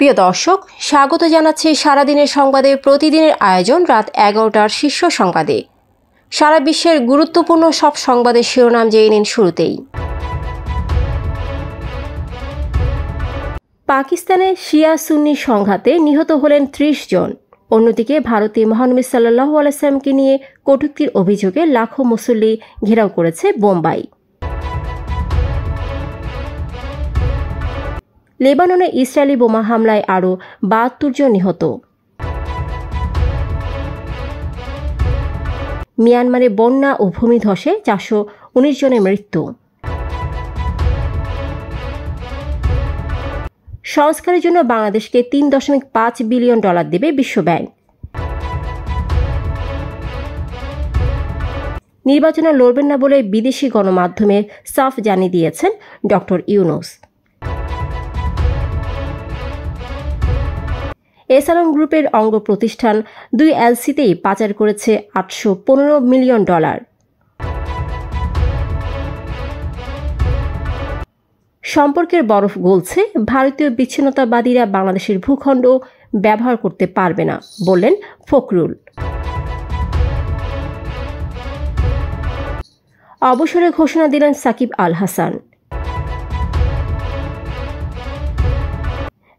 প্রিয় দর্শক, স্বাগত জানাচ্ছি সারাদিনের সংবাদে প্রতিদিনের আয়োজন রাত 11টার শীর্ষ সংবাদে। সারা বিশ্বের গুরুত্বপূর্ণ সব সংবাদের শিরোনাম জেনে নিন শুরুতেই। পাকিস্তানে শিয়া সুন্নি সংঘাতে নিহত হলেন 30 জন। অন্যদিকে ভারতে মহানবী সাল্লাল্লাহু আলাইহি ওয়াসাল্লামকে নিয়ে কটূক্তির অভিযোগে লাখো মুসল্লি ঘেরাও করেছে বোম্বাই। লেবাননে ইসরায়েলি বোমা হামলায় আরও 72 জন নিহত। মিয়ানমারে বন্যা ও ভূমিধসে 419 জনের মৃত্যু। সংস্কারের জন্য বাংলাদেশকে $3.5 বিলিয়ন দেবে বিশ্বব্যাংক। নির্বাচনে লড়বেন না বলে বিদেশি গণমাধ্যমে সাফ জানিয়ে দিয়েছেন ডক্টর ইউনূস। এসআলম গ্রুপের অঙ্গ প্রতিষ্ঠান 2 এলসিতেই পাচার করেছে $815 মিলিয়ন। সম্পর্কের বরফ গলছে, ভারতীয় বিচ্ছিন্নতাবাদীরা বাংলাদেশের ভূখণ্ড ব্যবহার করতে পারবে না বললেন ফখরুল। অবসরে ঘোষণা দিলেন সাকিব আল হাসান।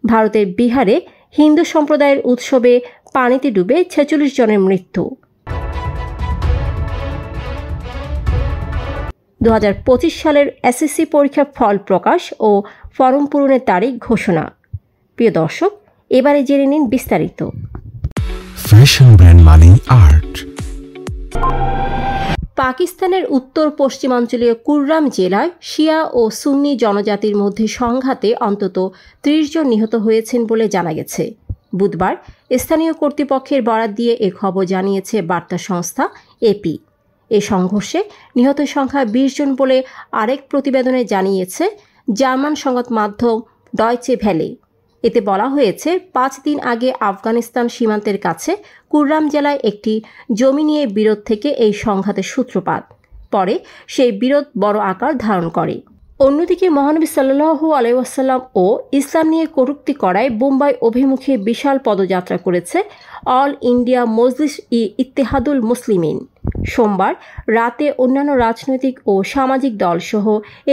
ভারতের বিহারে হিন্দু সম্প্রদায়ের উৎসবে পানিতে ডুবে 46 জনের মৃত্যু। 2025 সালের এসএসসি পরীক্ষার ফল প্রকাশ ও ফরম পূরণের তারিখ ঘোষণা। প্রিয় দর্শক, এবারে জেনে নিন বিস্তারিত। ফ্যাশন ব্র্যান্ড মানে আর্ট। পাকিস্তানের উত্তর পশ্চিমাঞ্চলীয় কুররাম জেলায় শিয়া ও সুন্নি জনজাতির মধ্যে সংঘাতে অন্তত 30 জন নিহত হয়েছেন বলে জানা গেছে। বুধবার স্থানীয় কর্তৃপক্ষের বরাত দিয়ে এ খবর জানিয়েছে বার্তা সংস্থা এপি। এ সংঘর্ষে নিহতের সংখ্যা 20 জন বলে আরেক প্রতিবেদনে জানিয়েছে জার্মান সংবাদ মাধ্যম ডয়চে ভ্যালে। এতে বলা হয়েছে 5 দিন আগে আফগানিস্তান সীমান্তের কাছে কুররাম জেলায় একটি জমি নিয়ে বিরোধ থেকে এই সংঘাতের সূত্রপাত। পরে সেই বিরোধ বড় আকার ধারণ করে। অন্যদিকে মহানবী সাল্লাল্লাহু আলাইহি ওয়াসাল্লাম ও ইসলাম নিয়ে কটূক্তি করায় বোম্বাই অভিমুখে বিশাল পদযাত্রা করেছে অল ইন্ডিয়া মজলিস ইত্তেহাদুল মুসলিমিন। সোমবার রাতে অন্যান্য রাজনৈতিক ও সামাজিক দলসহ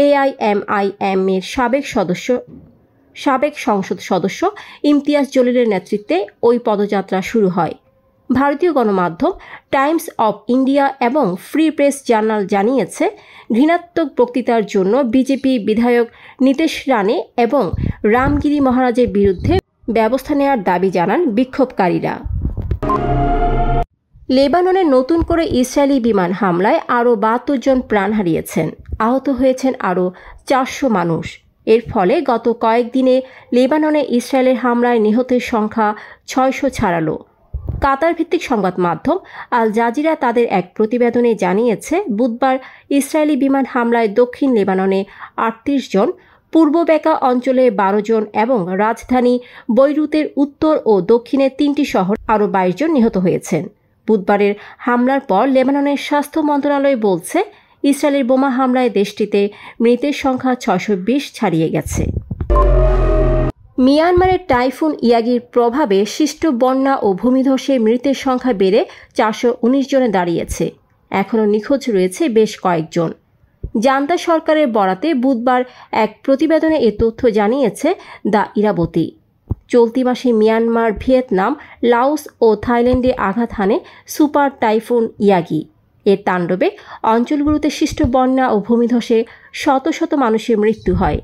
এআইএমআইএম এর সাবেক সংসদ সদস্য ইমতিয়াজ জলিলের নেতৃত্বে ওই পদযাত্রা শুরু হয়। ভারতীয় গণমাধ্যম টাইমস অব ইন্ডিয়া এবং ফ্রি প্রেস জার্নাল জানিয়েছে, ঘৃণাত্মক বক্তৃতার জন্য বিজেপি বিধায়ক নীতেশ রানে এবং রামগিরি মহারাজের বিরুদ্ধে ব্যবস্থা নেওয়ার দাবি জানান বিক্ষোভকারীরা। লেবাননে নতুন করে ইসরায়েলি বিমান হামলায় আরও 72 জন প্রাণ হারিয়েছেন। আহত হয়েছেন আরও 400 মানুষ। এর ফলে গত কয়েকদিনে লেবাননে ইসরায়েলের হামলায় নিহতের সংখ্যা 600 ছাড়ালো। কাতার ভিত্তিক সংবাদ মাধ্যম আল জাজিরা তাদের এক প্রতিবেদনে জানিয়েছে, বুধবার ইসরায়েলি বিমান হামলায় দক্ষিণ লেবাননে 38 জন, পূর্ব বেকা অঞ্চলে 12 জন এবং রাজধানী বৈরুতের উত্তর ও দক্ষিণে 3টি শহর আরও 22 জন নিহত হয়েছেন। বুধবারের হামলার পর লেবাননের স্বাস্থ্য মন্ত্রণালয় বলছে, ইসরায়েলের বোমা হামলায় দেশটিতে মৃতের সংখ্যা 620 ছাড়িয়ে গেছে। মিয়ানমারের টাইফুন ইয়াগির প্রভাবে সৃষ্ট বন্যা ও ভূমিধসে মৃতের সংখ্যা বেড়ে 419 জনে দাঁড়িয়েছে। এখনও নিখোঁজ রয়েছে বেশ কয়েকজন। জান্তা সরকারের বরাতে বুধবার এক প্রতিবেদনে এ তথ্য জানিয়েছে দ্য ইরাবতী। চলতি মাসে মিয়ানমার, ভিয়েতনাম, লাওস ও থাইল্যান্ডে আঘাত হানে সুপার টাইফুন ইয়াগি। এর তাণ্ডবে অঞ্চলগুলোতে সৃষ্ট বন্যা ও ভূমিধসে শত শত মানুষের মৃত্যু হয়।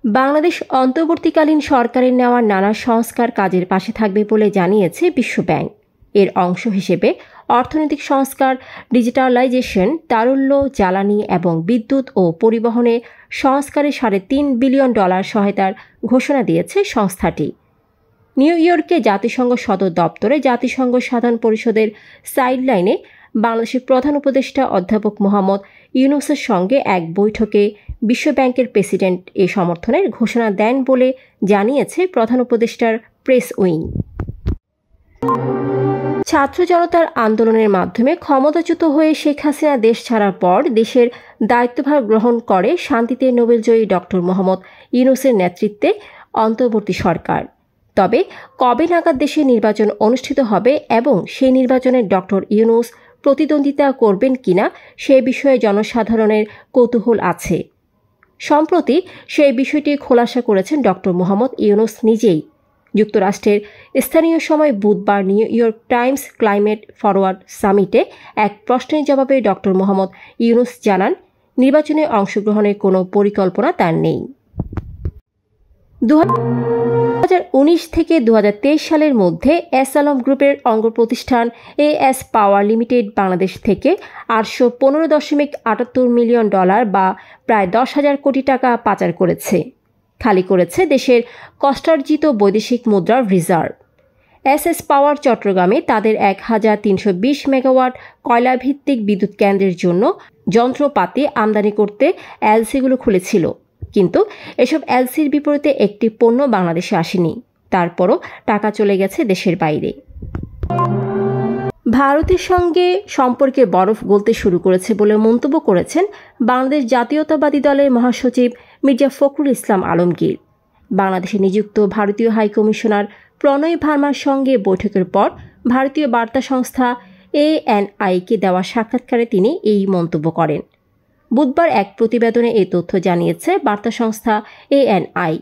বাংলাদেশ অন্তর্বর্তীকালীন সরকারের নেওয়া নানা সংস্কার কাজের পাশে থাকবে বলে জানিয়েছে বিশ্বব্যাংক। এর অংশ হিসেবে অর্থনৈতিক সংস্কার, ডিজিটালাইজেশন, তারল্য, জ্বালানি এবং বিদ্যুৎ ও পরিবহনে সংস্কারে $3.5 বিলিয়ন সহায়তার ঘোষণা দিয়েছে সংস্থাটি। নিউ ইয়র্কে জাতিসংঘ সদর দপ্তরে জাতিসংঘ সাধারণ পরিষদের সাইডলাইনে বাংলাদেশের প্রধান উপদেষ্টা অধ্যাপক মোহাম্মদ ইউনূসের সঙ্গে এক বৈঠকে বিশ্বব্যাংকের প্রেসিডেন্ট এ সমর্থনের ঘোষণা দেন বলে জানিয়েছে প্রধান উপদেষ্টার প্রেস উইং। ছাত্র জনতার আন্দোলনের মাধ্যমে ক্ষমতাচ্যুত হয়ে শেখ হাসিনা দেশ ছাড়ার পর দেশের দায়িত্বভার গ্রহণ করে শান্তিতে নোবেলজয়ী ডক্টর মোহাম্মদ ইউনূসের নেতৃত্বে অন্তর্বর্তী সরকার। তবে কবে নাগাদ দেশে নির্বাচন অনুষ্ঠিত হবে এবং সেই নির্বাচনে ডক্টর ইউনূস প্রতিদ্বন্দ্বিতা করবেন কিনা সে বিষয়ে জনসাধারণের কৌতূহল আছে। সম্প্রতি সেই বিষয়টি খোলাসা করেছেন ডক্টর মোহাম্মদ ইউনূস নিজেই। যুক্তরাষ্ট্রের স্থানীয় সময় বুধবার New York Times climate forward সামিটে এক প্রশ্নের জবাবে ডক্টর মোহাম্মদ ইউনূস জানান, নির্বাচনে অংশগ্রহণের কোনো পরিকল্পনা তার নেই। 2019 থেকে 2023 সালের মধ্যে এস আলম গ্রুপের অঙ্গ প্রতিষ্ঠান এএস পাওয়ার লিমিটেড বাংলাদেশ থেকে $815.78 মিলিয়ন বা প্রায় 10,000 কোটি টাকা পাচার করেছে, খালি করেছে দেশের কষ্টার্জিত বৈদেশিক মুদ্রার রিজার্ভ। এস পাওয়ার চট্টগ্রামে তাদের 1,320 মেগাওয়াট কয়লাভিত্তিক বিদ্যুৎ কেন্দ্রের জন্য যন্ত্রপাতি আমদানি করতে এলসিগুলো খুলেছিল, কিন্তু এসব এলসির বিপরীতে একটি পণ্য বাংলাদেশে আসেনি। তারপরও টাকা চলে গেছে দেশের বাইরে। ভারতের সঙ্গে সম্পর্কে বরফ গলতে শুরু করেছে বলে মন্তব্য করেছেন বাংলাদেশ জাতীয়তাবাদী দলের মহাসচিব মির্জা ফখরুল ইসলাম আলমগীর। বাংলাদেশে নিযুক্ত ভারতীয় হাইকমিশনার প্রণয় ভার্মার সঙ্গে বৈঠকের পর ভারতীয় বার্তা সংস্থা ANI-কে দেওয়া সাক্ষাৎকারে তিনি এই মন্তব্য করেন। বুধবার এক প্রতিবেদনে এই তথ্য জানিয়েছে বার্তা সংস্থা ANI।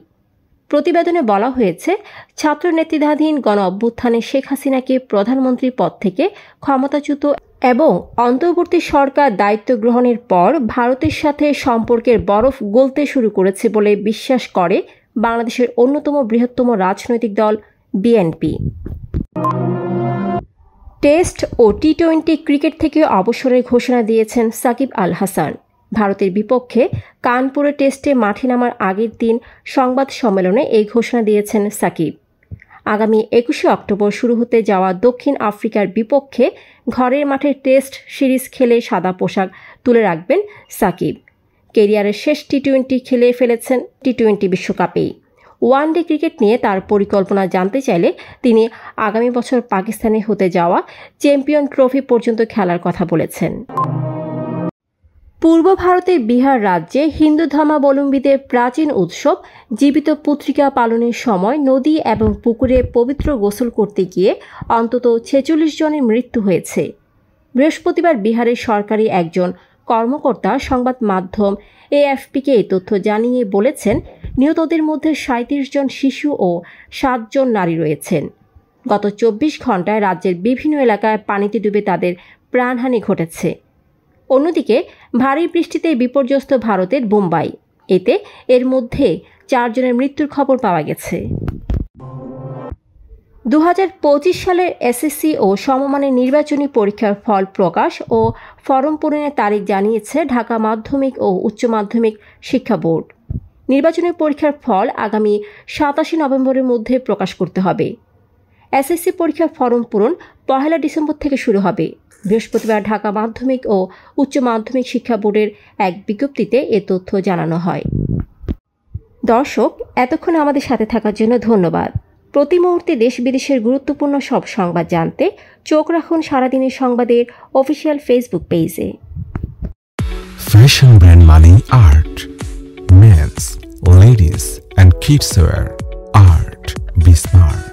প্রতিবেদনে বলা হয়েছে, ছাত্র নেতৃত্বাধীন গণ অভ্যুত্থানে শেখ হাসিনাকে প্রধানমন্ত্রী পদ থেকে ক্ষমতাচ্যুত এবং অন্তর্বর্তী সরকার দায়িত্ব গ্রহণের পর ভারতের সাথে সম্পর্কের বরফ গলতে শুরু করেছে বলে বিশ্বাস করে বাংলাদেশের অন্যতম বৃহত্তম রাজনৈতিক দল বিএনপি। টেস্ট ও টি-20 ক্রিকেট থেকে অবসরের ঘোষণা দিয়েছেন সাকিব আল হাসান। ভারতের বিপক্ষে কানপুরে টেস্টে মাঠে নামার আগের দিন সংবাদ সম্মেলনে এই ঘোষণা দিয়েছেন সাকিব। আগামী 21শে অক্টোবর শুরু হতে যাওয়া দক্ষিণ আফ্রিকার বিপক্ষে ঘরের মাঠে টেস্ট সিরিজ খেলে সাদা পোশাক তুলে রাখবেন সাকিব। ক্যারিয়ারের শেষ টি-20 খেলে ফেলেছেন টি-20 বিশ্বকাপেই। ওয়ানডে ক্রিকেট নিয়ে তার পরিকল্পনা জানতে চাইলে তিনি আগামী বছর পাকিস্তানে হতে যাওয়া চ্যাম্পিয়ন ট্রফি পর্যন্ত খেলার কথা বলেছেন। পূর্ব ভারতের বিহার রাজ্যে হিন্দু ধর্মাবলম্বীদের প্রাচীন উৎসব জীবিত পুত্রিকা পালনের সময় নদী এবং পুকুরে পবিত্র গোসল করতে গিয়ে অন্তত 46 জনের মৃত্যু হয়েছে। বৃহস্পতিবার বিহারের সরকারি একজন কর্মকর্তা সংবাদ মাধ্যম AFP-কে এই তথ্য জানিয়ে বলেছেন, নিহতদের মধ্যে 37 জন শিশু ও 7 জন নারী রয়েছেন। গত 24 ঘণ্টায় রাজ্যের বিভিন্ন এলাকায় পানিতে ডুবে তাদের প্রাণহানি ঘটেছে। অন্যদিকে ভারী বৃষ্টিতে বিপর্যস্ত ভারতের বোম্বাই, এতে এর মধ্যে 4 জনের মৃত্যুর খবর পাওয়া গেছে। 2025 সালের SSC ও সমমানের নির্বাচনী পরীক্ষার ফল প্রকাশ ও ফরম পূরণের তারিখ জানিয়েছে ঢাকা মাধ্যমিক ও উচ্চ মাধ্যমিক শিক্ষা বোর্ড। নির্বাচনী পরীক্ষার ফল আগামী 27 নভেম্বরের মধ্যে প্রকাশ করতে হবে। SSC পরীক্ষার ফরম পূরণ 1 ডিসেম্বর থেকে শুরু হবে। বৃহস্পতিবার ঢাকা মাধ্যমিক ও উচ্চ মাধ্যমিক শিক্ষা বোর্ডের এক বিজ্ঞপ্তিতে এ তথ্য জানানো হয়। দর্শক, এতক্ষণ আমাদের সাথে থাকার জন্য ধন্যবাদ। প্রতি মুহূর্তে দেশ বিদেশের গুরুত্বপূর্ণ সব সংবাদ জানতে চোখ রাখুন সারাদিনের সংবাদের অফিসিয়াল ফেসবুক পেজে। Fashion brand মানে art, men's, ladies and kids wear, art, be smart.